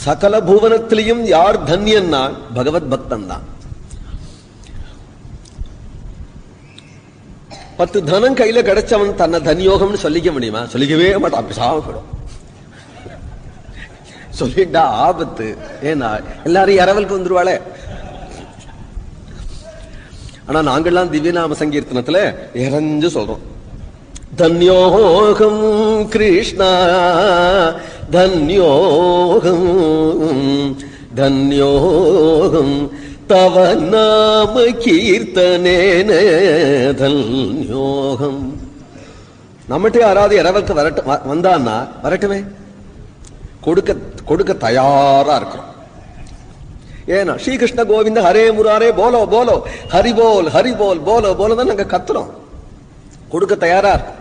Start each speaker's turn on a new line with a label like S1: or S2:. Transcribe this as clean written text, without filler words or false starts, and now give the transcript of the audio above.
S1: சகல பூவனத்திலையும் யார் தன்யன்னா பகவத் பக்தன் தான். 10 தனம் கையில கிடைச்சவன் தன்னை தன்யோகம்னு சொல்லிக்க முடியுமா? சொல்லிக்கவே மாட்டான், பேசாம போயிடும். சொல்லிட்டா ஆபத்து. ஏன்னா எல்லாரும் இரவலுக்கு வந்துருவாளே. ஆனா நாங்கள்லாம் திவ்யநாம சங்கீர்த்தனத்துல இறஞ்சு சொல்றோம், தன்யோகம் கிருஷ்ணா தன்யோகம் தன்யோகம் தவ நாம கீர்த்தனேன தன்யோகம். நம்மகிட்ட யாராவது இரவலுக்கு வந்தான்னா வரட்டுமே, கொடுக்க தயாரா இருக்கிறோம். ஏன்னா ஸ்ரீகிருஷ்ண கோவிந்த ஹரே முராரே போலோ போலோ ஹரி போல் போலோ போலோ தான் நாங்க கத்துறோம். கொடுக்க தயாரா இருக்கும்.